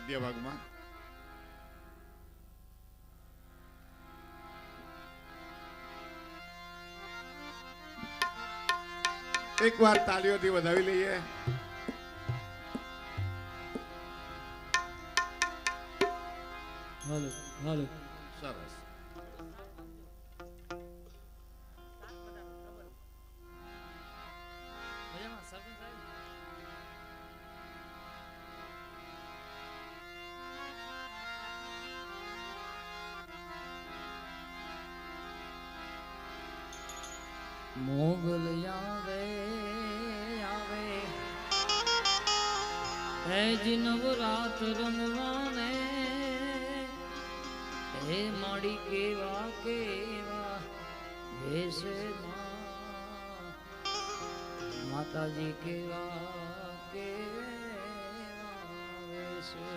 મધ્ય ભાગમાં એકવાર તાળીઓથી વધાવી લઈએ. હાલો હાલો સરસ. મોગલ આવે આવે એજ નવરાત રમવાને હે માડી કેવા કેવા વેશે માતાજી કેવા કેવા વેશે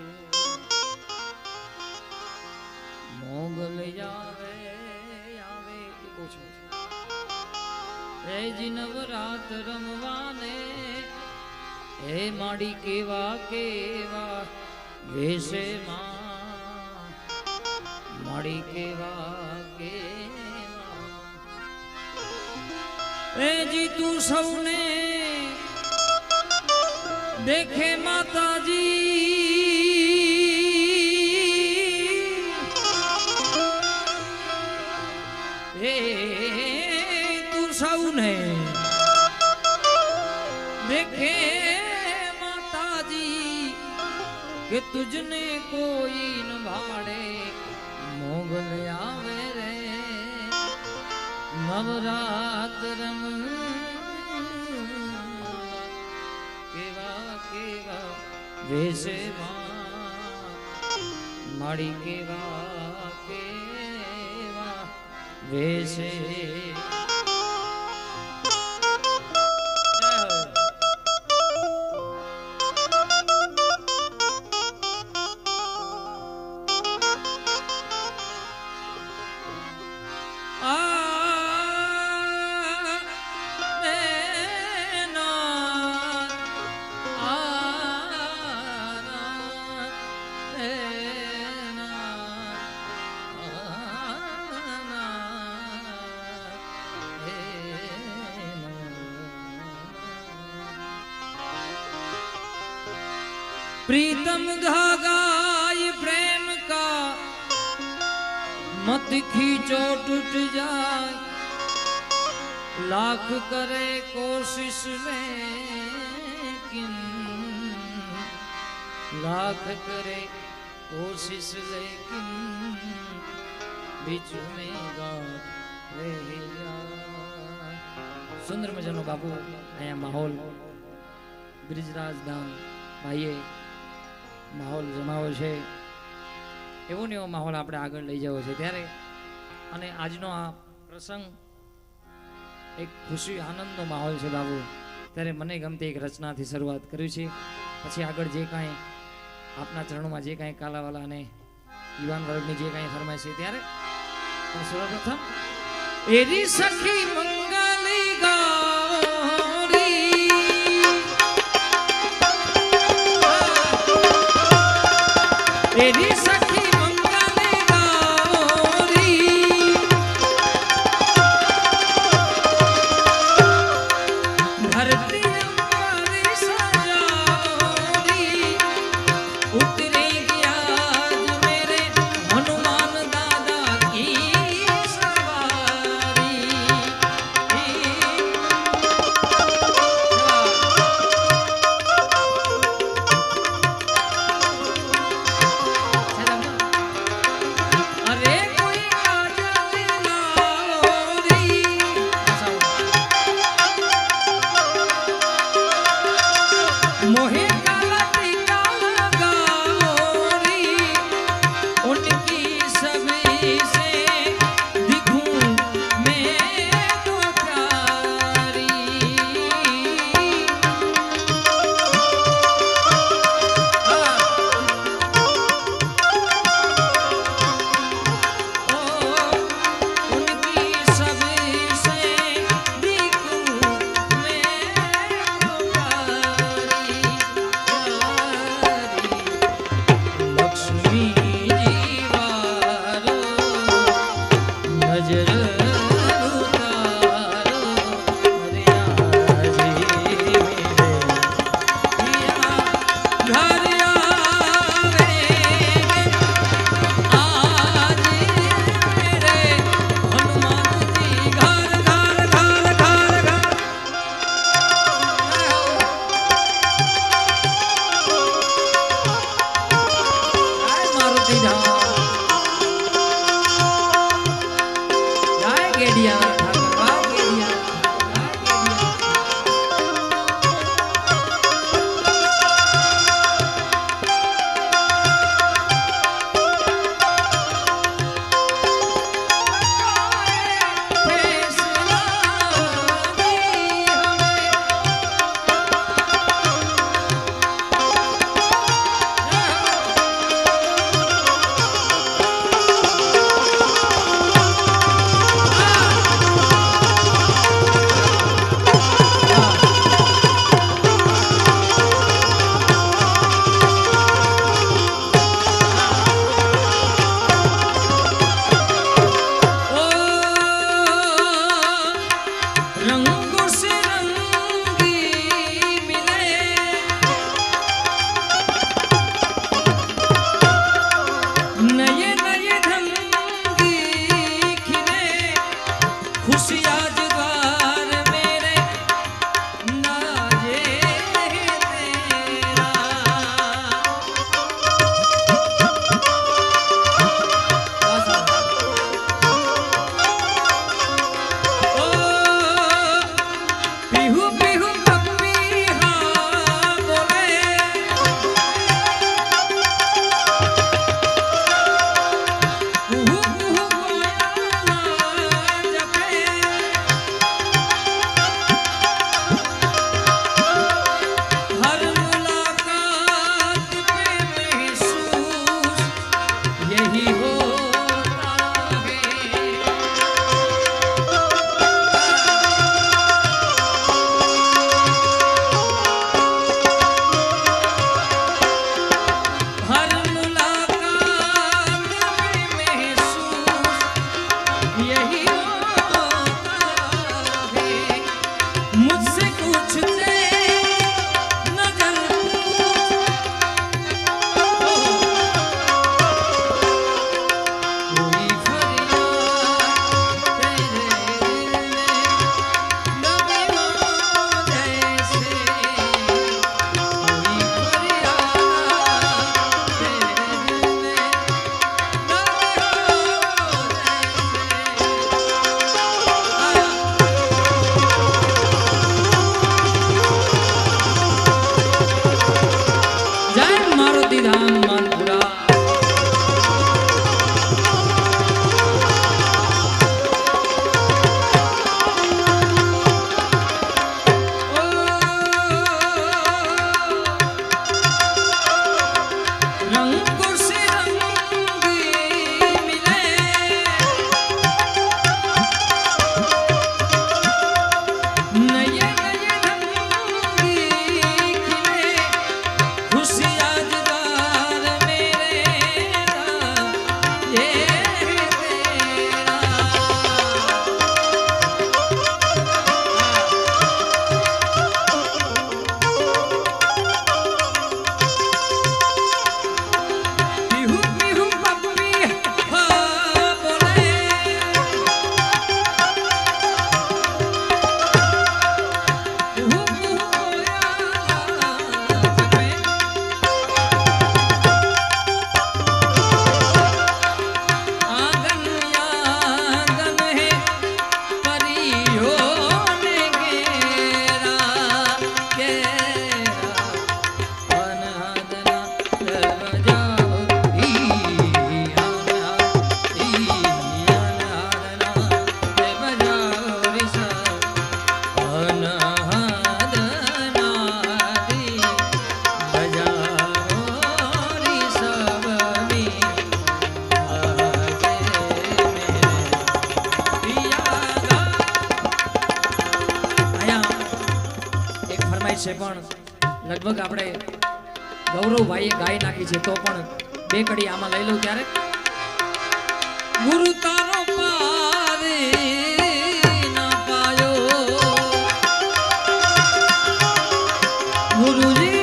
મોગલ આવે આવે પૂછો એજ નવરાત રમવાને હે માડી કેવા કેવા વેશે માડી કેવા કેવા એજી તું સૌને દેખે માતાજી હે સૌને देखे माताजी के तुझने कोई न भाड़े मोगल आवे रे नवरात रम केवा केवा वेसे माड़ी केवा केवा वेसे प्रीतम धागा ये प्रेम का मत खींचो टूट जाए लाख करे कोशिश लेकिन लाख करे कोशिश लेकिन बीच में गाँठ रह जाए। सुंदर मजानो बाबू अया माहौल બ્રિજરાજ ગામ ભાઈએ માહોલ જમાવો છે એવો ને એવો માહોલ આપણે આગળ લઈ જવો છે ત્યારે અને આજનો આ પ્રસંગ એક ખુશી આનંદનો માહોલ છે બાબુ ત્યારે મને ગમતી એક રચનાથી શરૂઆત કરી છે પછી આગળ જે કાંઈ આપના ચરણોમાં જે કાંઈ કાલાવાલા અને યુવાન વર્ગની જે કાંઈ ફરમાય છે ત્યારે સર્વપ્રથમ એરી સખી મંગલી ગૌરી એરી સખી મંગલી ગૌરી ધરતી અમારી સજાવરી ઉતરી ગયા જ મેરે હનુમાન દાદા કી સવારી ફરમાઈશ છે પણ લગભગ આપણે ગૌરવભાઈએ ગાઈ નાખી છે તો પણ બે કડી આમાં લઈ લઉં ત્યારે ગુરુ તારો પારે ના પાયો ગુરુજી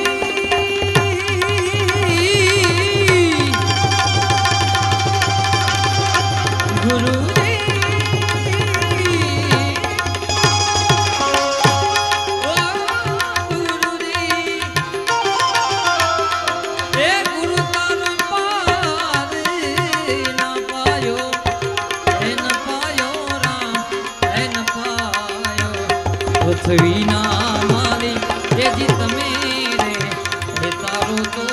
પૃથ્વીના માલિક એ જી તમે રે એ તારો તો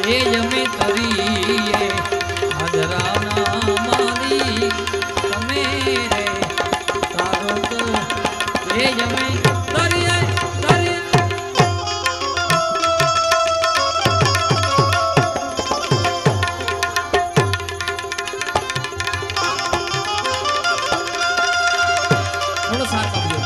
એ અમે તરીએ હાજરાના માલિક તમે રે તારો તો એ અમે તરીએ થોડો સાથ આપજો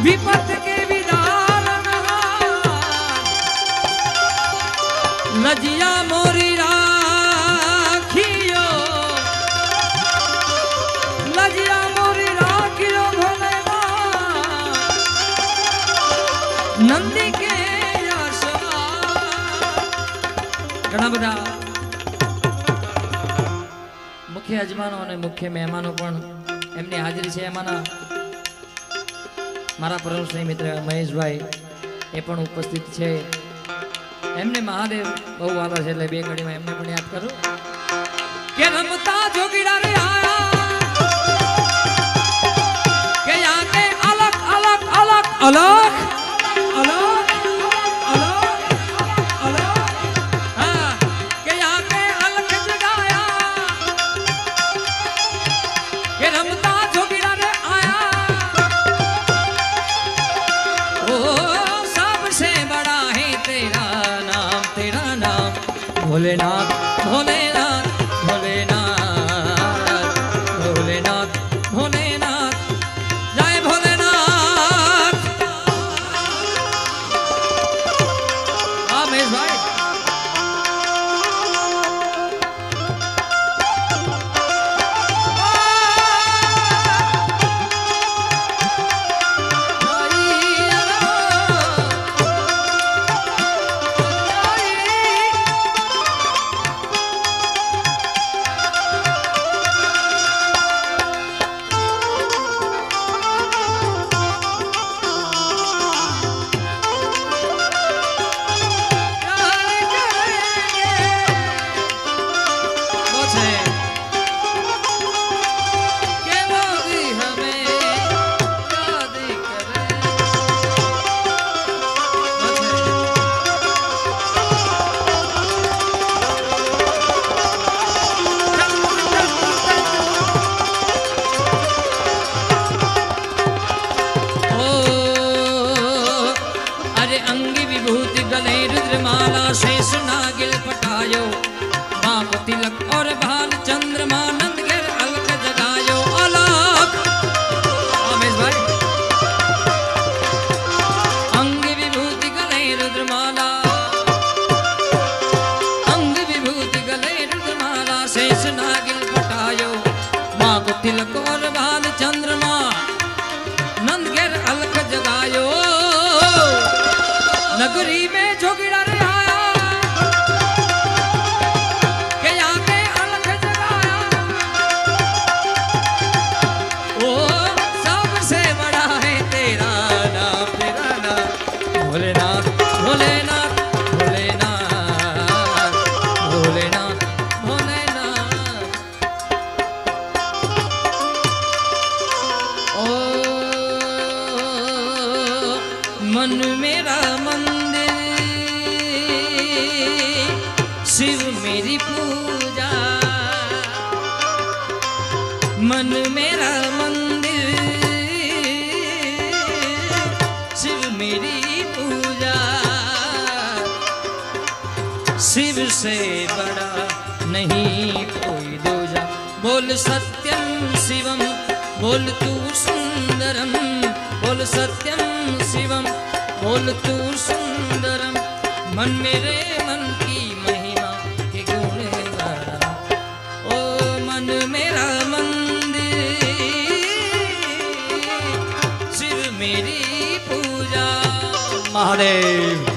विपत के विधान लजिया मोरी राखियो लजिया मोरी राखियो भोलेनाथ नंदी के घણા બધા મુખ્ય યજમાનો અને મુખ્ય મહેમાનો પણ એમની હાજરી છે એમાંના મારા પરમ સ્નેહી મિત્ર મહેશભાઈ એ પણ ઉપસ્થિત છે એમને મહાદેવ બહુ વાલા છે એટલે બે ઘડીમાં એમને પણ યાદ કરું કે રમતા જોગીડા રે આયા કે યા કે અલગ અલગ અલગ અલગ અલગ કે યા કે અલગ જગાયા કે રમતા જોગીડા રે भोलेनाथ भोलेनाथ भोलेनाथ भोलेनाथ भोलेनाथ जय भोलेनाथ हाँ महेश भाई शेष नागिल पटायो बाप तिलक और भाल चंद्रमा नंद घेर अलग जगायो अलग रमेश भाई अंग विभूति गले रुद्रमाला अंग विभूति गले रुद्रमाला शेष नागिल पटायो बाप तिलक और भाल चंद्रमा नंद घेर अलग जगायो नगरी में जोगिड़ा भोलेनाथ भोलेनाथ भोलेनाथ भोलेनाथ भोलेनाथ ओ मन मेरा मंदिर मेरी पूजा, मन मेरा मंदिर, शिव मेरी पूजा, शिव से बड़ा नहीं कोई दूजा। बोल सत्यम शिवम, बोल तू सुंदरम, बोल सत्यम शिवम, बोल तू सुंदरम, मन मेरे मन की महिमा के गुण गाना। ओ मन मेरा मंदिर, शिव मेरी पूजा। महादेव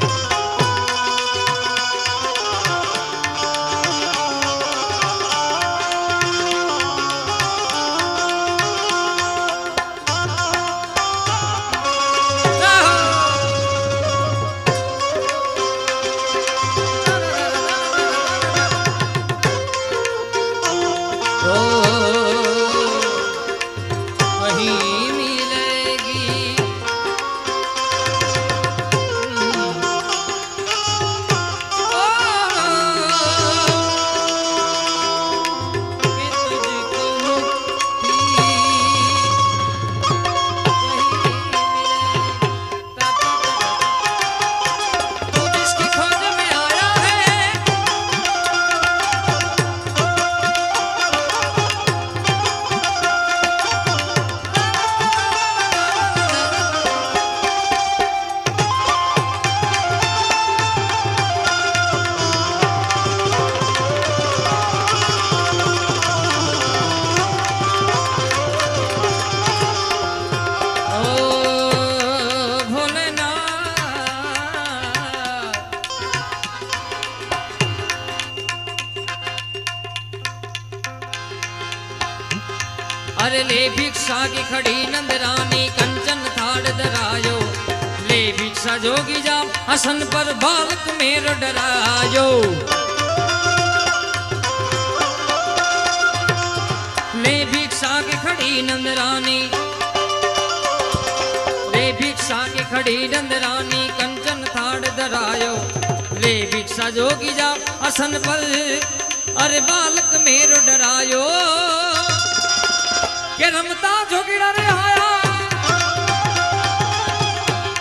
अरे ले भिक्षा की खड़ी नंदरानी, कंचन थाड़ धरायो, ले भिक्षा जोगी जा हसन पर बालक मेरो डरायो। ले भिक्षा की खड़ी नंदरानी, ले भिक्षा की खड़ी नंदरानी, कंचन थाड़ धरायो, ले भिक्षा जोगी जा हसन पर, अरे बालक मेरो डरायो। के रमता जोगीड़ा रे आया,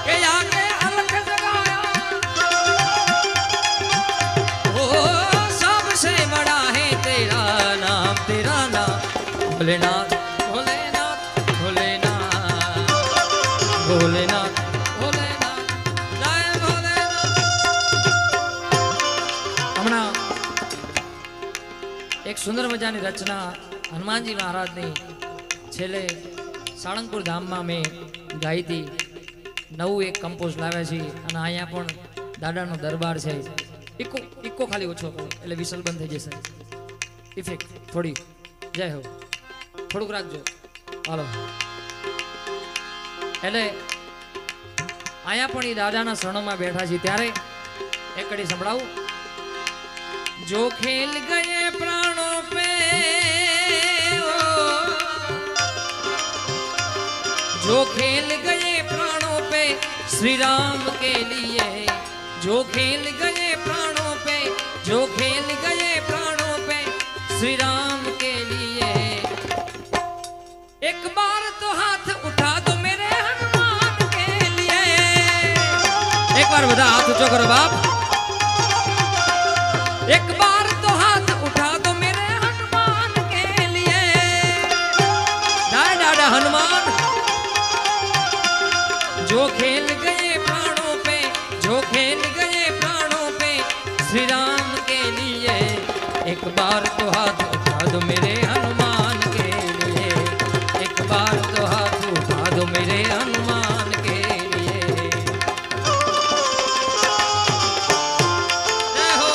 के आके अलख जगाया, ओ सबसे बड़ा है तेरा नाम, तेरा नाम भोलेनाथ, भोलेनाथ, भोलेनाथ, भोलेनाथ, भोलेनाथ, जय भोलेनाथ। हमणा एक सुंदर मजानी रचना हनुमानजी महाराज ने छेले साळंगपुर धामમાં મેં ગાઈ હતી। નવું એક કમ્પોઝ લાવ્યા છે અને અહીંયા પણ દાદાનો દરબાર છે। ઇકો ખાલી ઓછો કરો એટલે વિસલ બંધ થઈ જશે। ઇફેક્ટ થોડી જય હો થોડુંક રાખજો હાલો। એટલે અહીંયા પણ એ દાદાના શરણોમાં બેઠા છે ત્યારે એક કડી સંભળાવું। जो खेल गए प्राणों पे, जो खेल गए प्राणों पे श्री राम के लिए, जो खेल गए प्राणों पे, जो खेल गए प्राणों पे श्री राम के लिए, एक बार तो हाथ उठा दो मेरे हनुमान के लिए। एक बार बता हाथ ऊंचो करो बाप। एक बार तो हाथ उठा दो मेरे हनुमान के लिए। दादा हनुमान जो खेल गए प्राणों पे, जो खेल गए प्राणों पे श्री राम के लिए, एक बार तो हाथ उठा दो मेरे हनुमान के लिए, एक बार तो हाथ उठा दो मेरे हनुमान के लिए। जय हो।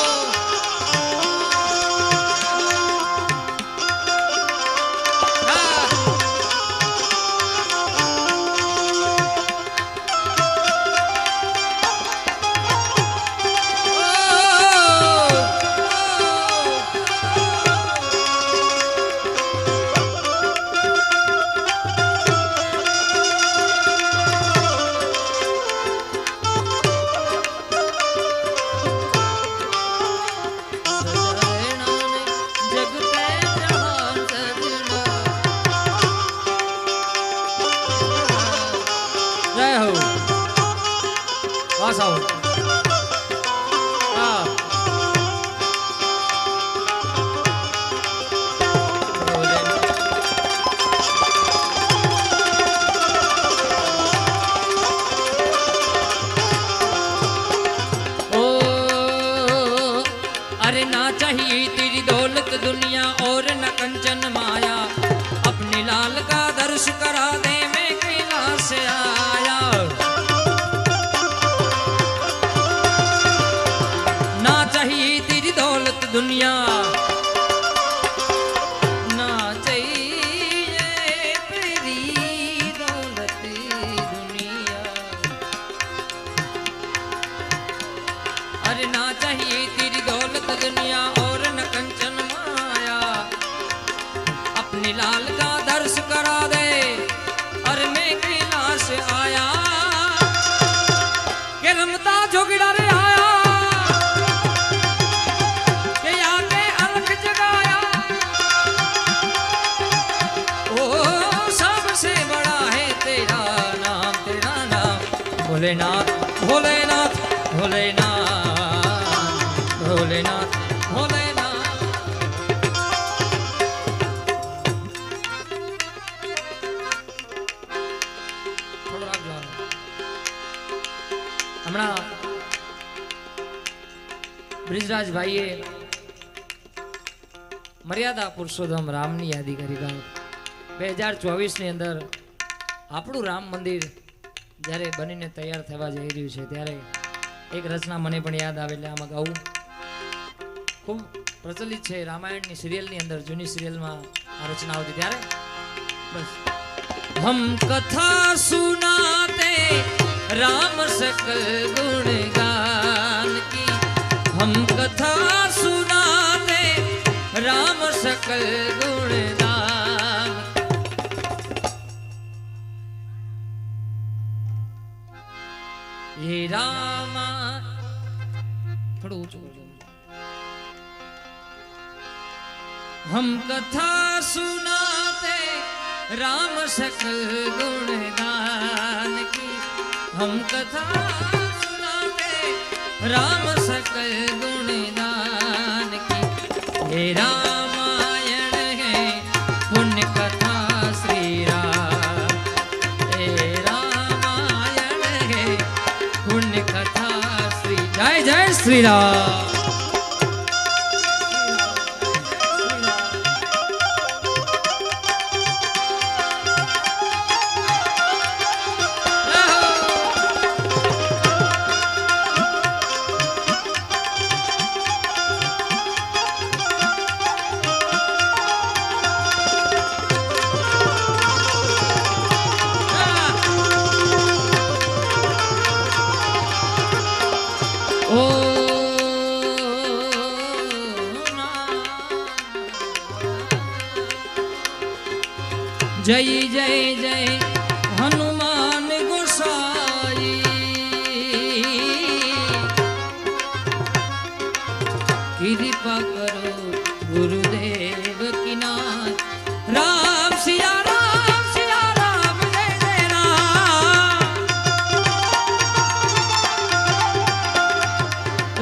हाँ। अरे ना चाहिए तेरी दौलत दुनिया और न कंचन माया, अपने लाल का दर्श करा दे मैं कैलाश से आया। ना चाहिए तेरी दौलत दुनिया, ना चाहिए तेरी दौलत दुनिया। अरे ना चाहिए तेरी दौलत दुनिया और न कंचन माया, अपने लाल का दर्श करा दे अरे मैं कैलाश आया। के रमता जोगिड़ा रे आया, के आके अलख जगाया। ओ सबसे बड़ा है तेरा नाम भोलेनाथ भोलेनाथ भोलेनाथ भोलेनाथ भोलेनाथ। હમણાં બ્રિજરાજ ભાઈએ મર્યાદા પુરુષોત્તમ રામની યાદી કરી ગામ 2024 ની અંદર આપણું રામ મંદિર જ્યારે બનીને તૈયાર થવા જઈ રહ્યું છે ત્યારે એક રચના મને પણ યાદ આવે એટલે આમાં ગાવું ખૂબ પ્રચલિત છે। રામાયણની સિરિયલની અંદર જૂની સિરિયલમાં આ રચના આવતી ત્યારે બસ हम कथा सुनाते राम सकल गुणगान की, हम कथा सुनाते राम सकल गुणगान। ये रामा थोड़ा ऊंचो हम कथा सुनाते राम सकल गुणगान की, हम कथा सुनाते राम सकल गुणगान की। हे रामायण है पुण्य कथा श्री राम, हे रामायण है पुण्य कथा श्री। जय जय श्री राम। जय जय जय हनुमान गोसाई, कृपा करो गुरुदेव की नाथ। राम सिया राम जय जय राम,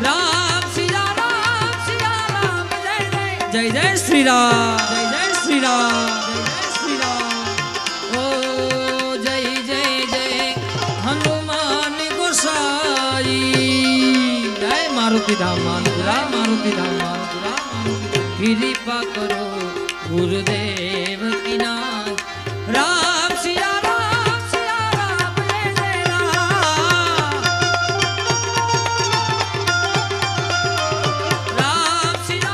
राम सिया राम जय जय जय श्री राम, जय जय श्री राम, जय जय श्री राम। मारुति धाम मानपुरा, मारुति धाम मानपुरा, कृपा करो गुरुदेव की नाथ। राम सिया राम जय जय राम, राम सिया।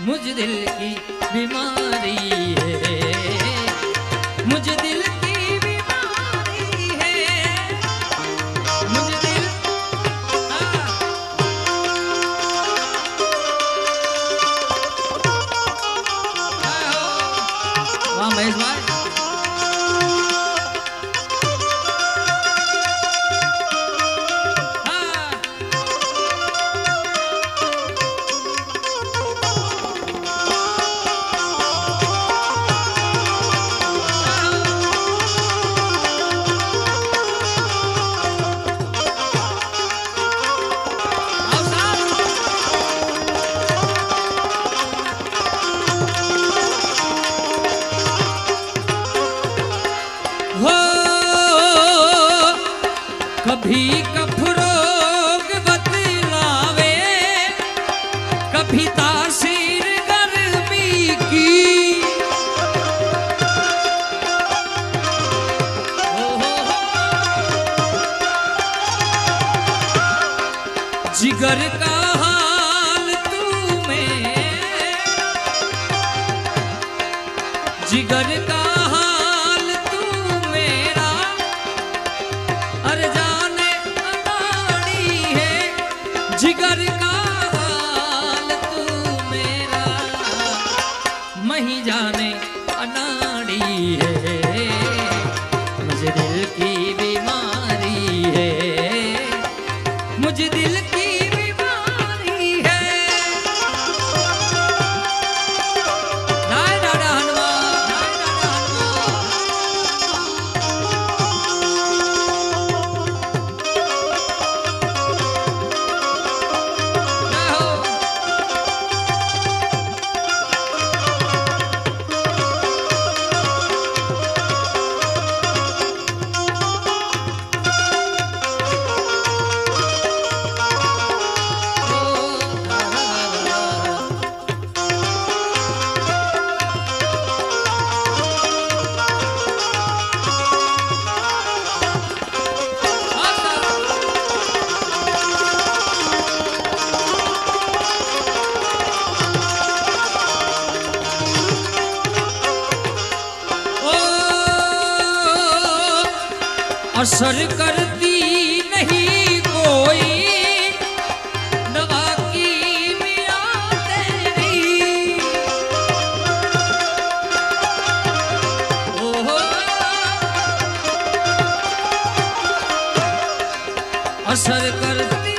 मुझ दिल की बीमारी है, मुझ दिल की बीमारी है, मुझ दिल वाह महेश भाई। कभी कफरोग बतलावे, कभी तासीर गर्मी की, जिगर का हाल तू में, जिगर का हाल तू मेरा, अरे जाने अनाड़ी है, जिगर का हाल तू मेरा, मही जाने अनाड़ी है, मुझे दिल की बीमारी है, मुझे दिल की बीमारी है। दादा हनुमान, दादा असर करती नहीं कोई दवा की मिया तेरी, ओहो असर करती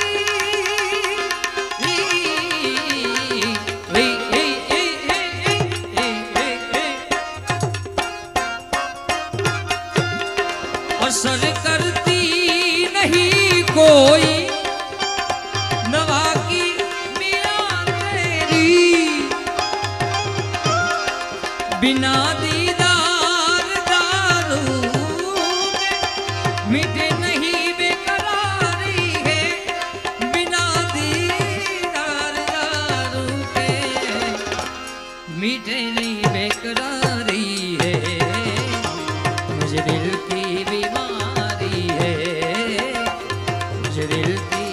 असर करती नहीं कोई नवा की मिया तेरी, बिना दीदार दारू मिटे नहीं बेकरारी है, बिना दीदार दारू के मिटे नहीं बेकरारी है, मुझे दिल की बीमारी है, मुझे दिल की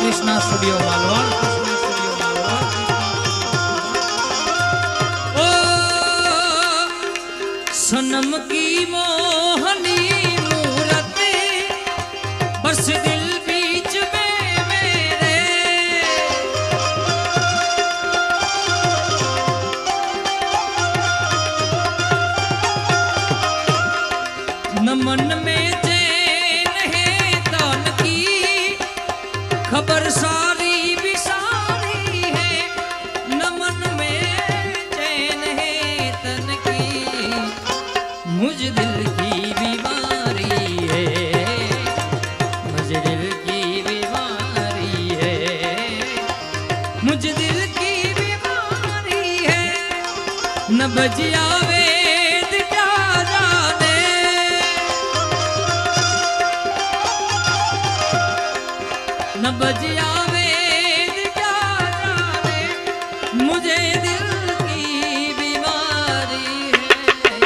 कृष्णा स्टूडियो मालवा, कृष्णा स्टूडियो मालवा। ओ सनम की मोहनी मूरत बस दिल बीच में मेरे, न मन में चैन है तन बजिया वेद क्या जाने, मुझे दिल की बीमारी है,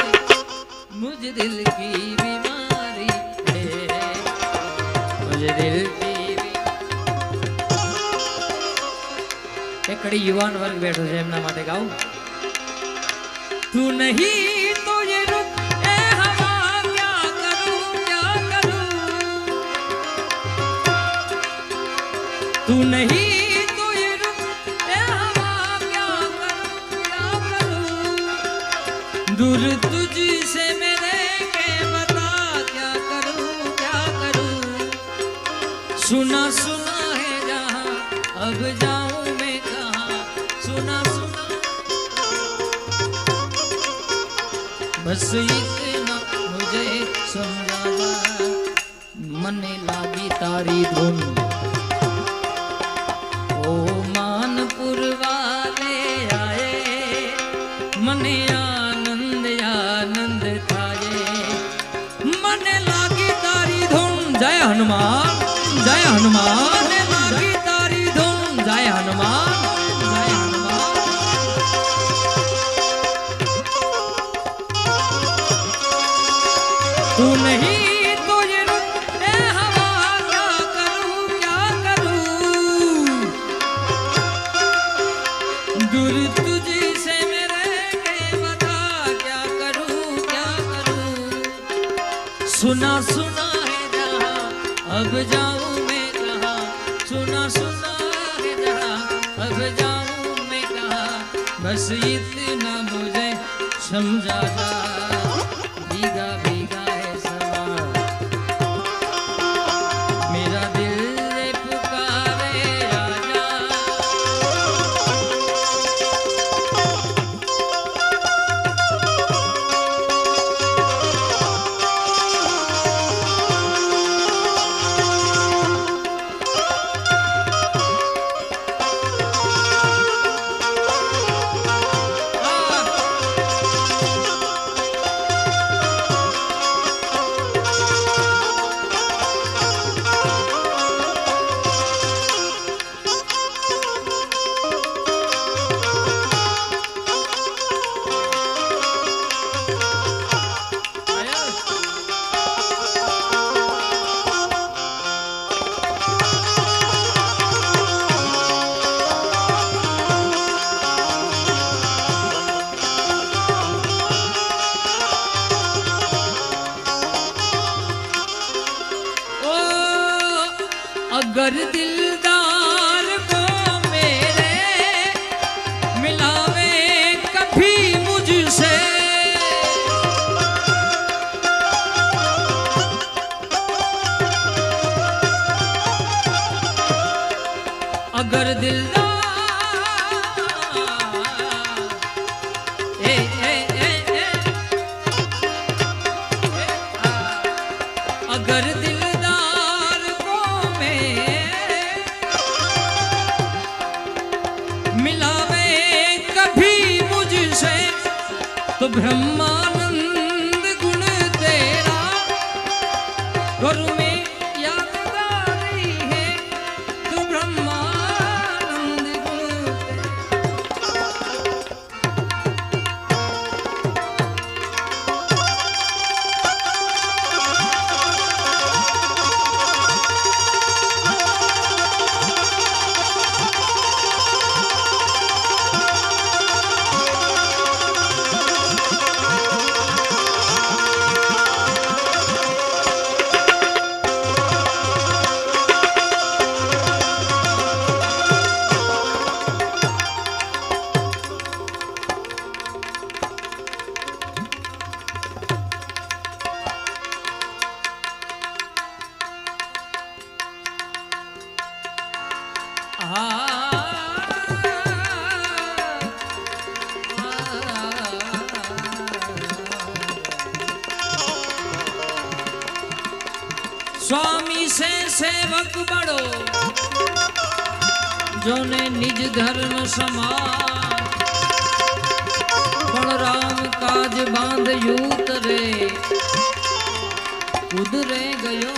मुझे दिल की बीमारी है, मुझे दिल की एक कड़ी युवान वर्ग बैठो है एमना माटे गाऊं। तू नहीं तो ये रुक ए हवा, क्या करूं क्या करूं, तू नहीं तो ये रुक ए हवा, क्या करूं दूर तुझसे मेरे के बता, क्या करूं सुना सुना है जहां, अब जाऊं मैं कहां, सुना सुना बस इतना मुझे समझा जा, मने लागी तारी धुन, ओ मानपुर वाले आए, मने आनंद आनंद थाए, मने लागी तारी धुन, जय हनुमान जय हनुमान, लागी तारी धुन, जय हनुमान जय हनुमान। तू नहीं तो ये रुक ए हवा, क्या करूं दूर तुझसे मेरे के बता, क्या करूं सुना सुना है जहां, अब जाऊं मैं कहां, सुना सुना है जहां, अब जाऊं मैं कहां, बस इतना मुझे समझा जा, भीगा भीगा है समा, मेरा दिल पुकारे आजा। अगर दिलदार को मेरे मिलावे कभी मुझसे, अगर अगर दिलदार को मिलावे कभी मुझसे, तो ब्रह्मानंद गुण तेरा गुरु में यादगारी है, तो ब्रह्मानंद गुण स्वामी से सेवक बड़ो, जोने निज धर्म समान, बलराम काज बांध यूत रे, कुदरे गयो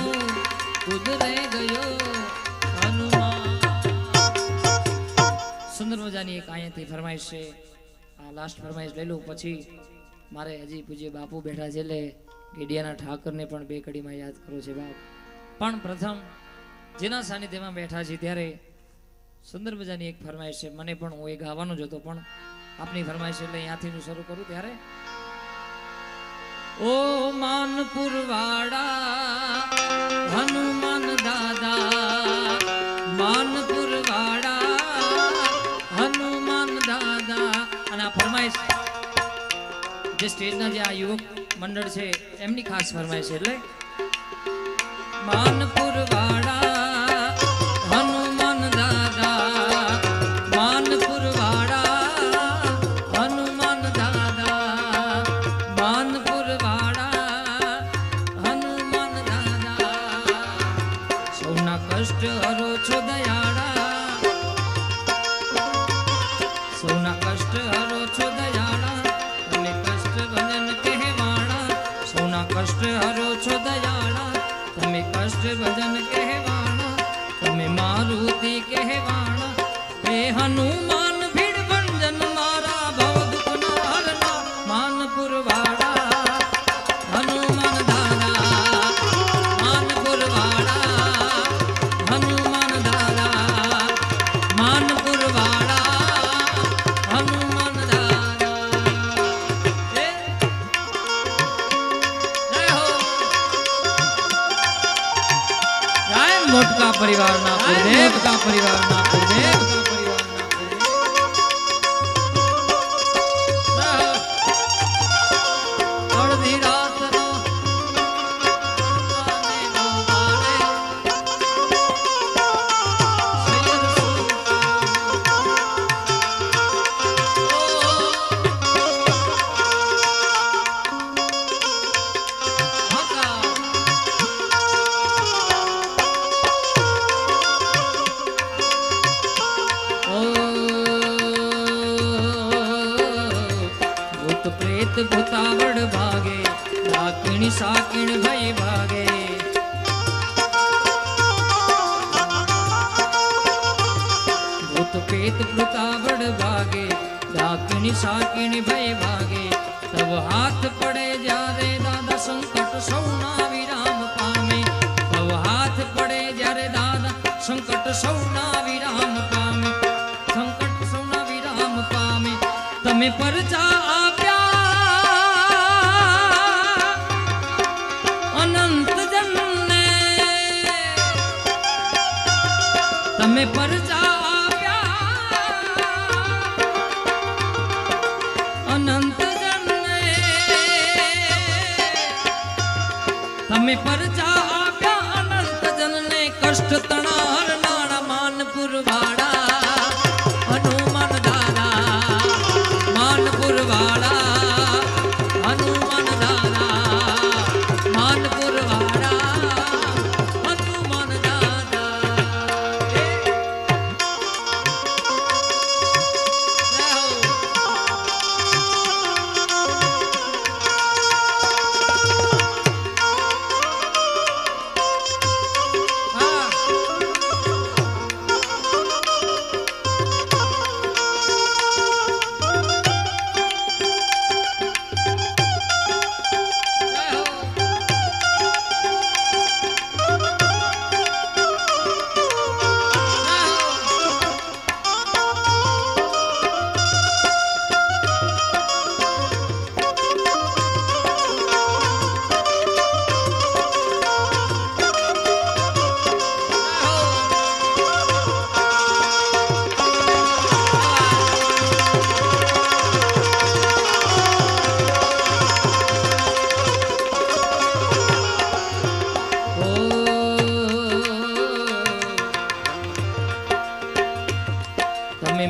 हनुमान। મજાની એક અહીંયાથી ફરમાઈશ છે. આ લાસ્ટ ફરમાઈશ લઈ લઉં પછી મારે હજી પૂજ્ય બાપુ બેઠા છે એટલે ગેડિયાના ઠાકરને પણ બે કડીમાં યાદ કરો છે બાપ. પણ પ્રથમ જેના સાનિધ્યમાં બેઠા છે ત્યારે સુંદર મજાની એક ફરમાઈશ છે. મને પણ હું એ ગાવાનો જ હતો પણ આપની ફરમાઈશ એટલે અહીંયાથી હું શરૂ કરું ત્યારે ઓ માનપુર વાડા હનુમાન દાદા, માનપુર વાડા હનુમાન દાદા. અને આ ફરમાઈશ જે સ્ટેજના જે આ યુવક મંડળ છે એમની ખાસ ફરમાઈશ છે. એટલે માનપુર વાડા હનુમાન દાદા, માનપુર વાડા હનુમાન દાદા, માનપુર વાડા હનુમાન દાદા. સૌના કષ્ટ હરો છો દયાળા, સૌના કષ્ટ હરો છો દયાળા, તમે કષ્ટ ભજન કહેવાણા. સૌના કષ્ટ હરો છો દયાળા, તમે કષ્ટ ભજન કહેવાણા, તમે મારુતિ કહેવાણા. હે હનુમાન ભીડ ભંજન મારા ભવ દુઃખના હરના, માનપુર વાડા હનુમાન દાદા, માનપુર વાડા હનુમાન દાદા, માનપુર વાડા હનુમાન દાદા. જય હો જય મોટકા પરિવારના કુળદેવ, મોટકા પરિવારના કુળદેવ, મોટકા પરિવારના કુળદેવ. અડધી રાતનો ભૂત પ્રેત ભૂતાવડ ભાગે, ડાકીણ સાકીણ ભય ભાગે. ભૂત પ્રેત ભૂતાવડ ભાગે, ડાકીણ સાકીણ ભય ભાગે. તવ હાથ પડે જ્યારે દાદા સંકટ સૌના વિરામ પામે. તવ હાથ પડે જ્યારે દાદા સંકટ સૌના વિરામ પામે, સંકટ સૌના વિરામ પામે. તમે પરચા આપ્યા અનંત જનને, તમે પરચા આપ્યા અનંત જનને, તમે પરચા આપ્યા અનંત જનને. કષ્ટ તણા હરનાળા માનપુર વાડા હનુમાન દાદા, માનપુર વાડા હનુમાન દાદા, માનપુર વાડા હનુમાન દાદા. જય હો. હા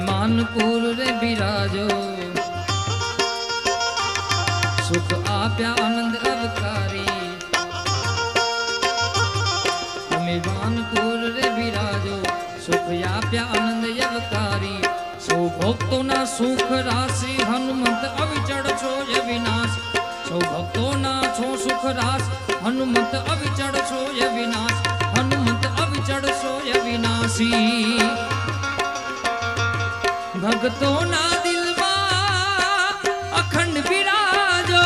માનપુર રે બિરાજો, સુખ આપ્યા આનંદ અવકારી. તમે માનપુર રે બિરાજો, સુખ આપ્યા આનંદ અવકારી. સૌ ભક્તોના સુખ રાશિ હનુમંત અવિચળ છો ય વિનાશ. સૌ ભક્તોના છો સુખ રાશ, હનુમંત અવિચળ છો ય વિનાશ. હનુમંત અવિચળ છો ય વિનાશી. ભક્તોના દિલમાં અખંડ બિરાજો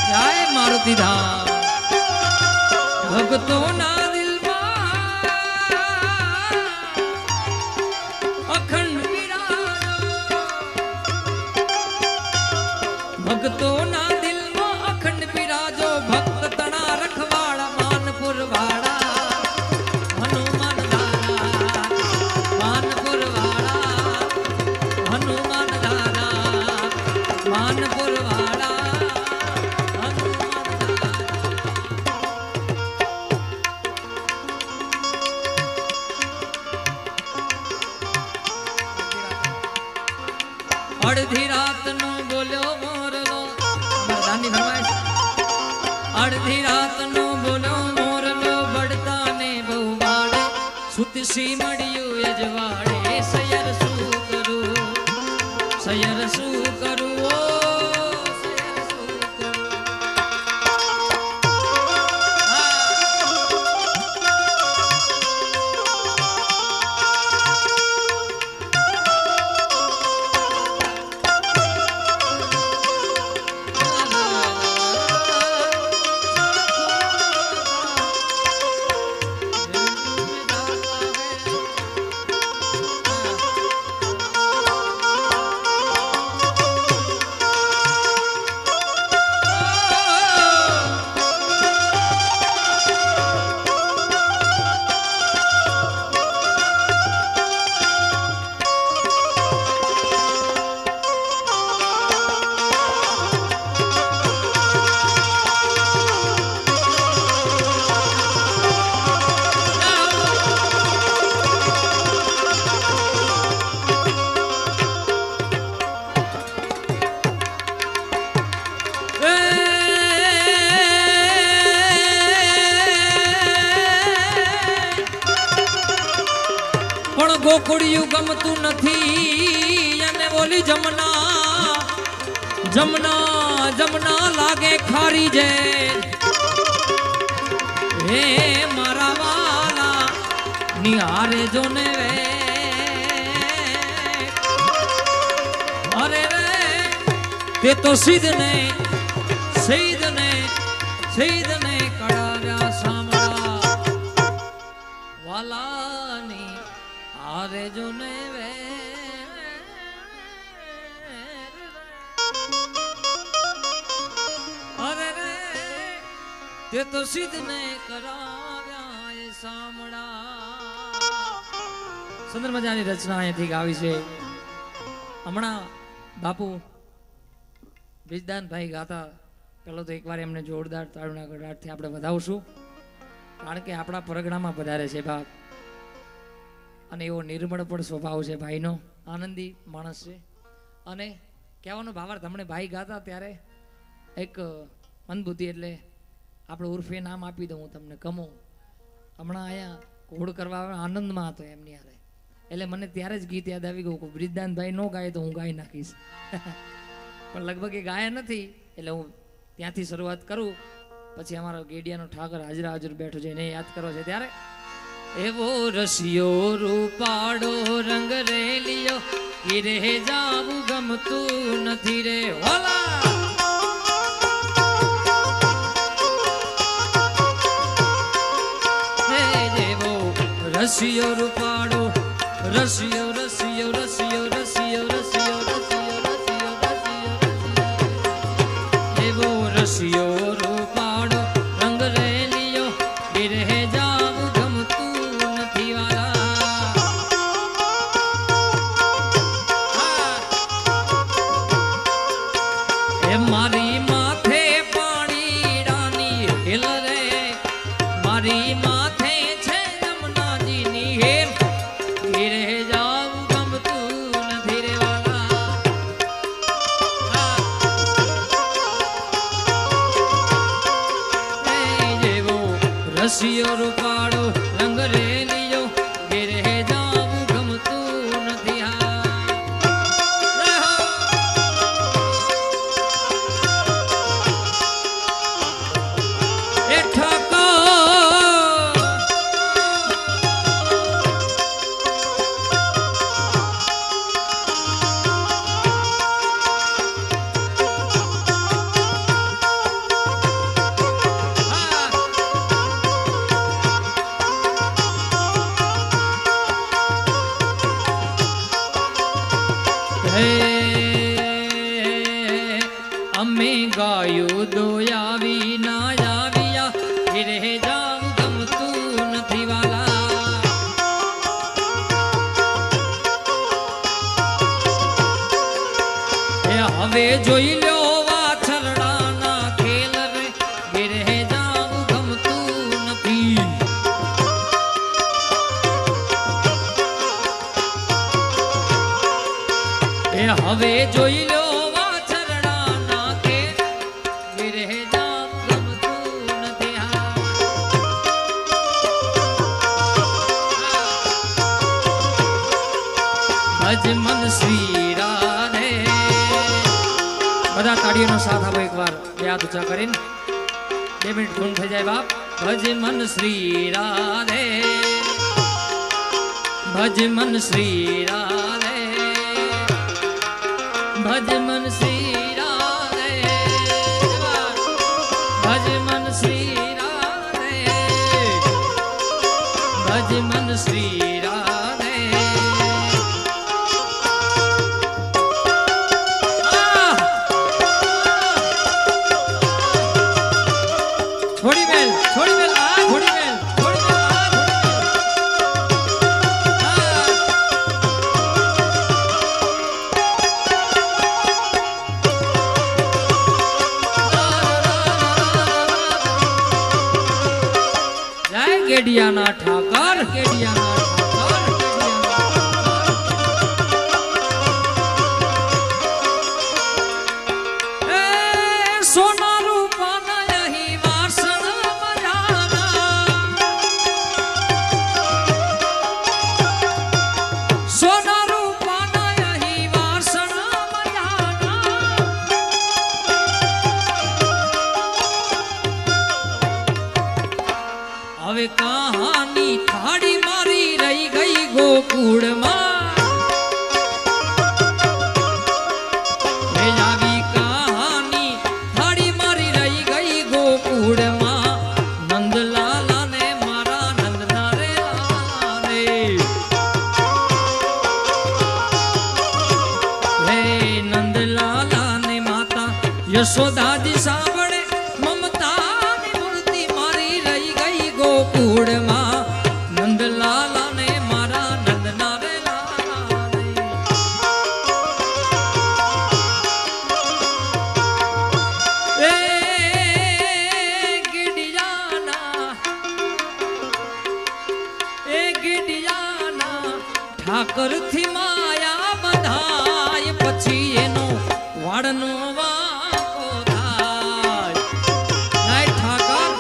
જય મારુતિ ધામ ભક્તોના દિલમાં અખંડ બિરાજો ભક્તોના દિલમાં અખંડ બિરાજો ભક્ત તણા રખવાડા માનપુર વાળા હનુમાન દાદા માનપુર વાળા હનુમાન દાદા માનપુર વાળા અડધી રાત નો બોલ્યો મોરલો દાની ફરમાઈશ અડધી રાત નો બોલ્યો મોરલો બળતા ને બહુ વાળે સુતસી મળ્યું અજવાડે સયર શું કરું સયર શું કરું ઓ સયર શું કરું પણ ગોકુળિયું ગમતું નથી અને બોલી જમના જમના જમના લાગે ખારી જે હે મારા વાલા નિહારે જોને વે અરે રે તે તો સીધને કળાવ્યા સાંભળા વાલાની આરે જોને વે અરે રે તે તો સિદ્ધને કરાવ્યા એ સાંભળા સુંદર મજાની રચના અહીંથી ગાવી છે હમણાં બાપુ બ્રિજદાનભાઈ ગાતા પેલો તો એકવાર એમને જોરદાર તાળીના ગળાટથી આપણે વધાવશું કારણ કે આપણા પરગણામાં પધારે છે બાપ અને એવો નિર્મળ પણ સ્વભાવ છે ભાઈનો આનંદી માણસ છે અને કહેવાનો ભાવાર્થ હમણે ભાઈ ગાતા ત્યારે એક મનબુદ્ધિ એટલે આપણે ઉર્ફે નામ આપી દઉં હું તમને કમો હમણાં અહીંયા ઘોડ કરવા આનંદમાં હતો એમની હારે એટલે મને ત્યારે જ ગીત યાદ આવી ગયું કે બ્રિજદાનભાઈ ન ગાય તો હું ગાઈ નાખીશ પણ લગભગ એ ગાયા નથી એટલે હું ત્યાંથી શરૂઆત કરું પછી અમારો ગેડિયાનો ઠાકર હાજરા હાજર બેઠો છે એને યાદ કરો છે ત્યારે એવો રસિયો રૂપાડો રંગ રેલિયો હીરે જાવું ગમતું નથી રે હોલા હે જેવો રસિયો રૂપાડો રસિયો રસિયો રસિયો રસિયો રસિયો રસિયો રસિયો રસિયો એવો રસિયો રૂપાડો રંગ રેલિયો હીરે જાવું મારી માથે પાણી રાની હેલ રે મારી માથે છે જમનાજીની હેલ ઘેરે જાવું ગમતું નથી રે વાલા જેવો રસિયો રૂપાડો રંગ રેલિયો ઘેરે જાવું ગમતું નથી હવે જોઈ લો વાછરડાના ખેલ રે ઘેરે જાવું ગમતું નથી. એ હવે જોઈ લો વાછરડાના ખેલ ઘેરે જાવું ગમતું નથી. ભજ મન શ્રી રાધે. બધા તાળીઓનો સાથ આપો એકવાર યાદ ઊંચા કરીને 2 મિનિટ ગુણ થઈ જાય બાપ. ભજ મન શ્રી રાધે, ભજ મન શ્રી રાધે, ભજ મન શ્રી રાધે, ભજ મન શ્રી રાધે, ભજ મન શ્રી રાધે. થોડી મેલ આ થોડી મેલ થોડી મેલ જય ગેડિયાના ઠાકર, ગેડિયાના ઠાકર, એ સોના રૂપાના અહીં વાસણ મજાના, સોના રૂપાના અહીં વાસણ મજાના. હવે કહાની થાળી મારી રહી ગઈ ગોકુળમાં. આવી કહાની થાળી મારી રહી ગઈ ગોકુળમાં. નંદલાલા ને મારા નંદના રે લાલા રે. હે નંદલાલા ને માતા યશોદાજી સાંભળે મમતાની મૂર્તિ મારી રહી ગઈ ગોકુળમાં. નંદલાલા ને મારા નંદના રે લાલા રે. એ ગિડિયાના ઠાકર થી માયા બંધાય પછી એનો વાળનો વાંકો થાય. ઠાકર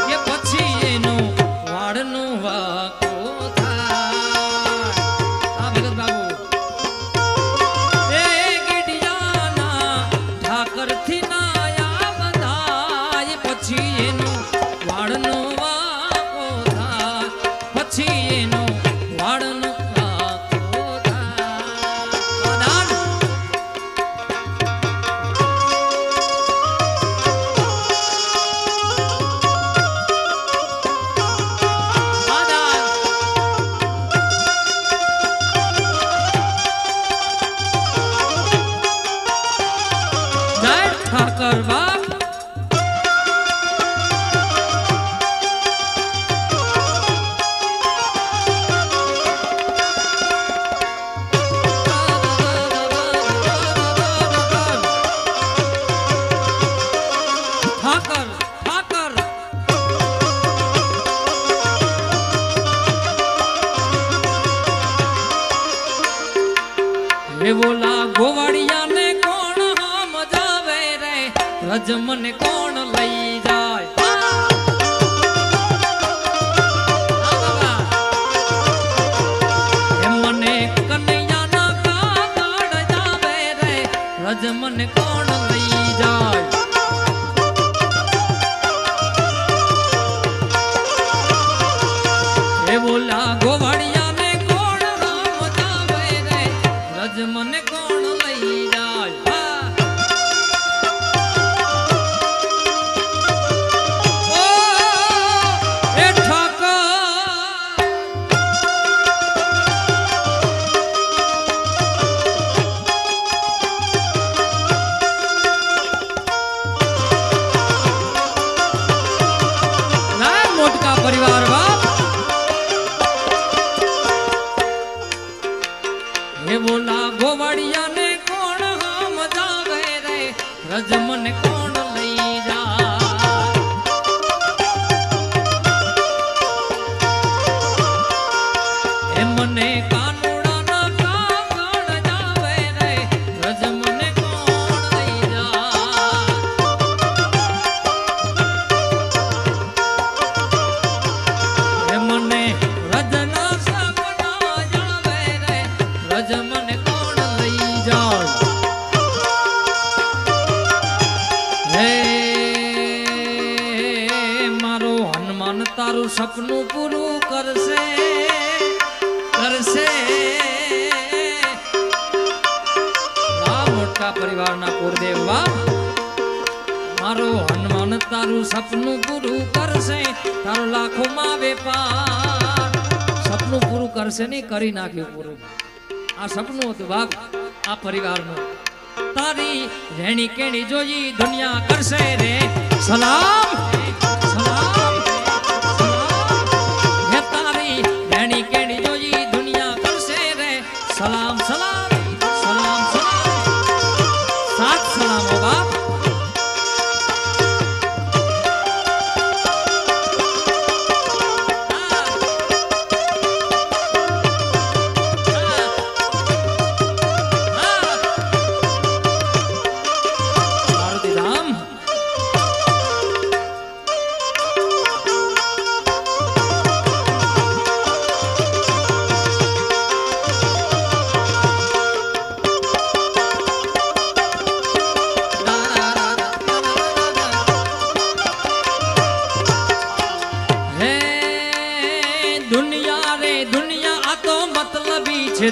કે પછી એનો વાળનો વાંકો થાય. આ ભગત બાબુ એ ગિડિયાના ઠાકર થી નાયા બંધાય પછી એનો વાળનો વાંકો થાય. પછી એનો વાળનો વાંકો થાય. જય ઠાકર બાપ. ઠાકર ઠાકર હે બોલા ગોવાળિયાને કોણ હામ જાવે રે. રજ મને કોણ લઈ જાય. મને કનૈયાના કાગળ જાવે રે. રજ મને કોણ લઈ જાય. હે બોલા ગોવાળિયાને કોણ હામ જાવે રે. રજ મને કોણ લઈ જાય. હનુમાન તારું સપનું પૂરું કરશે કરશે. આ મોટા પરિવારના કુળદેવ વાહ. મારો હનુમાન તારું સપનું પૂરું કરશે, તારો લાખોમાં વેપાર. સપનું પૂરું કરશે નહીં, કરી નાખ્યું પૂરું. આ સપનું હતું બાપ આ પરિવારનું. તારી રેણી કેણી જોઈ દુનિયા કરશે રે સલામ સલામ સલામ. હે તારી રેણી કેણી જોઈ દુનિયા કરશે રે સલામ સલામ સલામ સલામ. સાત સલામો બાપ.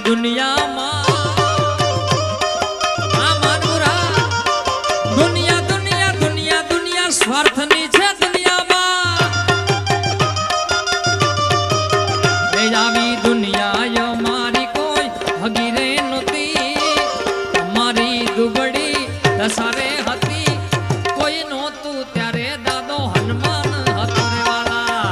દુનિયામાં દુનિયા દુનિયા દુનિયા દુનિયા સ્વાર્થની છે દુનિયામાં. આવી દુનિયા મારી કોઈ હગીરે નહોતી, મારી દુબળી દસારે હતી. કોઈ નહોતું ત્યારે દાદો હનુમાન હતો રે વાલા.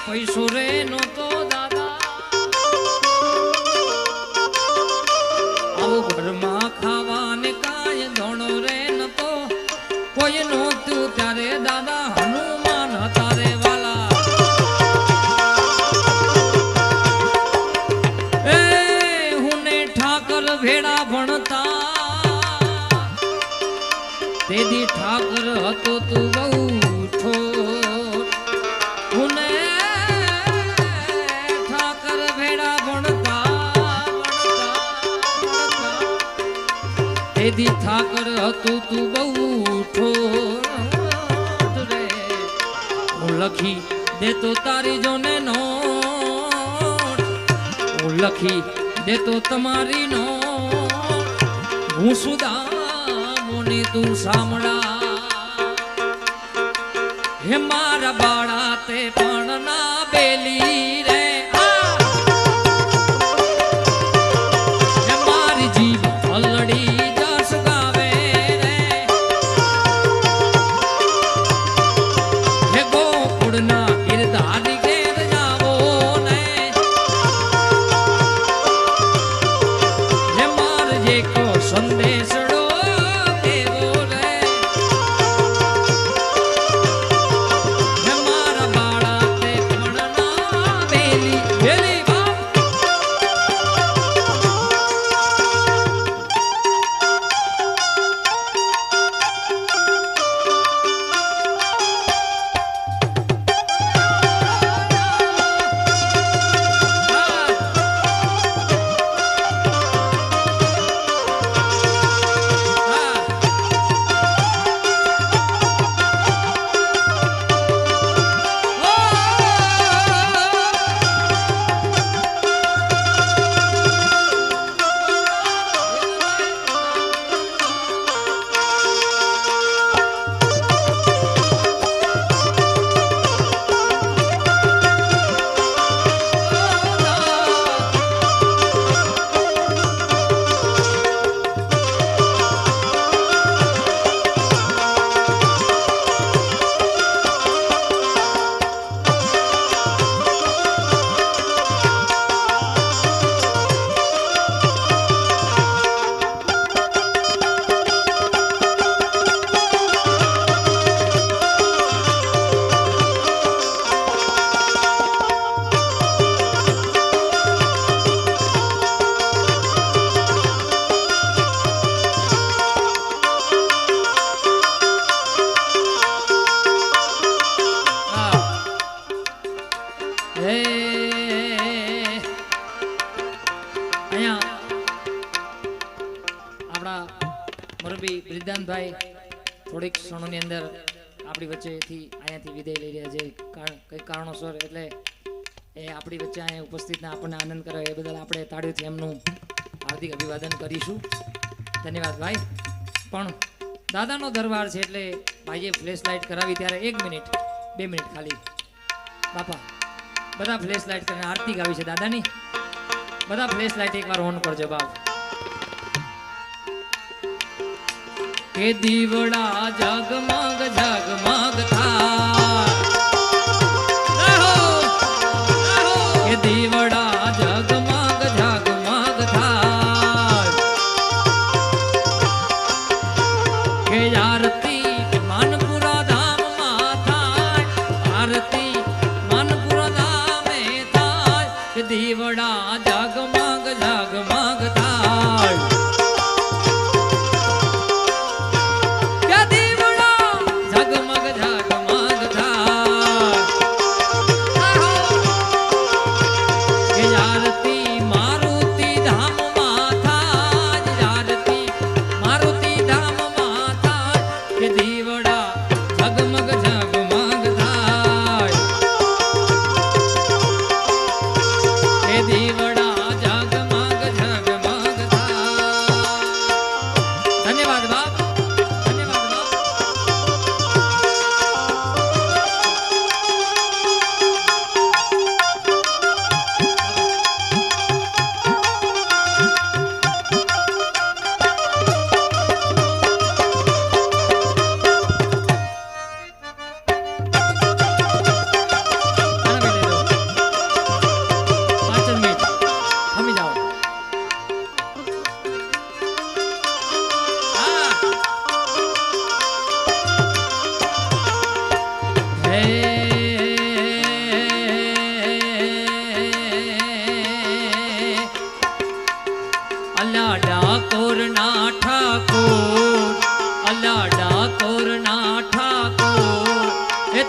પૈસો રે નહોતો દાદા, આવું ઘરમાં ખાવાને કાંઈ ધોણો રે નતો. કોઈ નહોતું ત્યારે દાદા હનુમાન હતા રે વાલા. એ હુને ઠાકર ભેડા ભણતા, તેથી ઠાકર હતો તું બહુ ઠોર. હુને તેથી ઠાકર હતું તું બહુ ઠોર રે. હું લખી દેતો તારી જોને નોટ, હું લખી દેતો તમારી નોટ. હું સુદામોને તું સાંભળા. હે મારા બાળા તે પણ ના બેલી રે. મારી જીવ અલડી સંદેશડો દેવો રે. મારા બાળા તે પણ ના બેલી બેલી બાપ. મોરબી બ્રિદાનભાઈ થોડીક ક્ષણોની અંદર આપણી વચ્ચેથી અહીંયાથી વિદાય લઈ રહ્યા છે કંઈક કારણોસર, એટલે એ આપણી વચ્ચે અહીંયા ઉપસ્થિતને આપણને આનંદ કરે એ બદલ આપણે તાળીઓથી એમનું હાર્દિક અભિવાદન કરીશું. ધન્યવાદ ભાઈ. પણ દાદાનો દરબાર છે એટલે ભાઈએ ફ્લેશ લાઇટ કરાવી ત્યારે 1 મિનિટ 2 મિનિટ ખાલી બાપા બધા ફ્લેશ લાઇટ કરીને આરતી ગાવી છે દાદાની. બધા ફ્લેશ લાઇટ એકવાર ઓન કરજો બાપ. કે દીવડા જગમગ જગમગ થાય, કે દીવડા જગમગ જગમગ થાય, કે આરતી માનપુરા ધામમાં થાય, આરતી માનપુરા ધામે થાય, કે દીવડા જગમગ જગમગ થાય.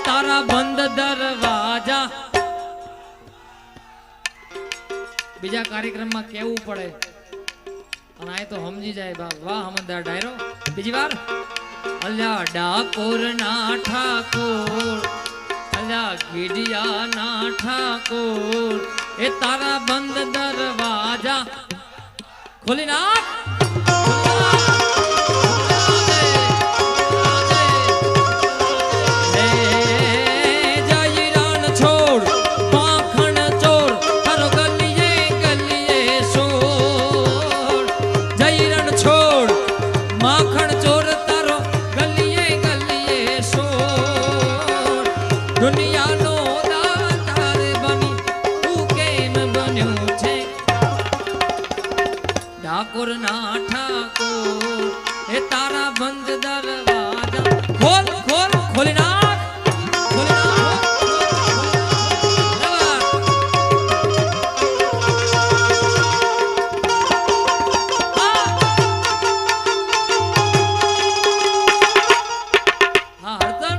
તારા બંધ દરવાજા. બીજા કાર્યક્રમમાં કેવું પડે અને આ તો સમજી જાય બા. વાહ હમદાર ડાયરો. બીજી વાર અલ્યા ડાકોર ના ઠાકોર, અલ્યા ગીડિયા ના ઠાકોર, એ તારા બંધ દરવાજા ખોલી નાખ. ઠાકોર ના ઠાકોર, એ તારા બંધ દરવાજા ખોલ ખોલ ખોલી નાખ, ખોલી નાખ. હા હરદન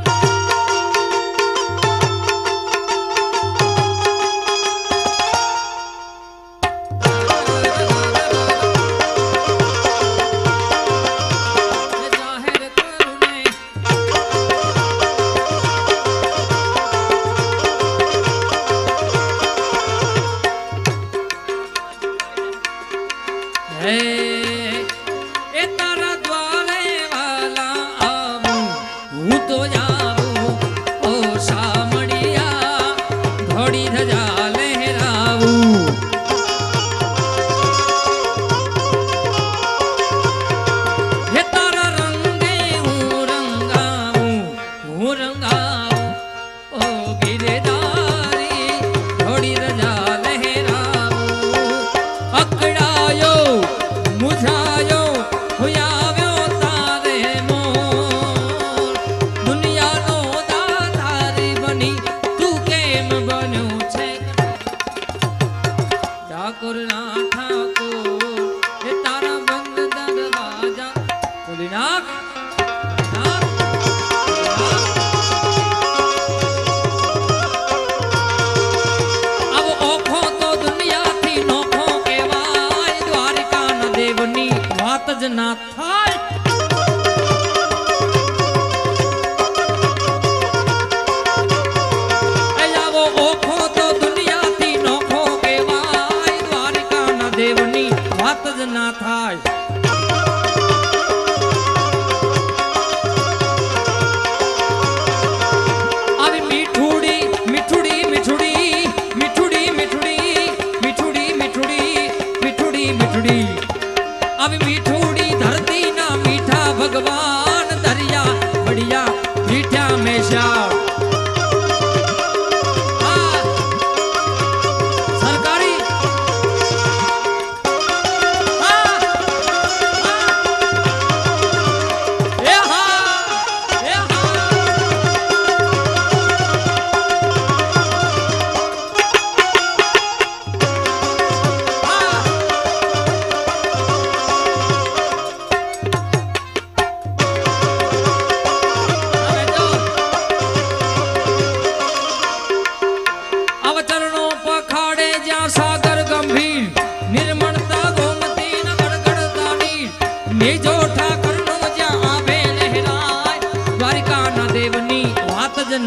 એ તારા દ્વારે વાલા આવું હું તો જાવું, ઓ સામડિયા ઘોડી ધજા લહેરાવું. હે તારા રંગે હું રંગાવું, હું રંગાવું, ઓ ગિરધારી ઘોડી ધજા લહેરાવું. અકડાયો મુઝાયો હુયાવ્યો તારે મોર, દુનિયાનો દાતારી બની તું કેમ બન્યો છે. ઠાકોર ના ઠાકોર, એ તારા બંધ દરવાજા ખોલી નાખ. આવો ઓખો તો દુનિયાથી નોખો કેવાય, દ્વારિકા ના દેવની વાત જ ના થાય.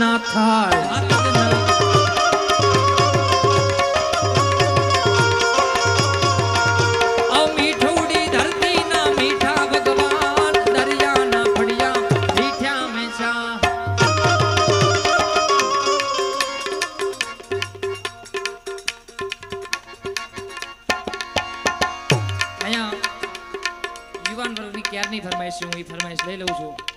ના થાય વાત જ ના યુવાન વર્ગની ક્યારની ફરમાઈશ હું એ ફરમાઈશ લઈ લઉં છું.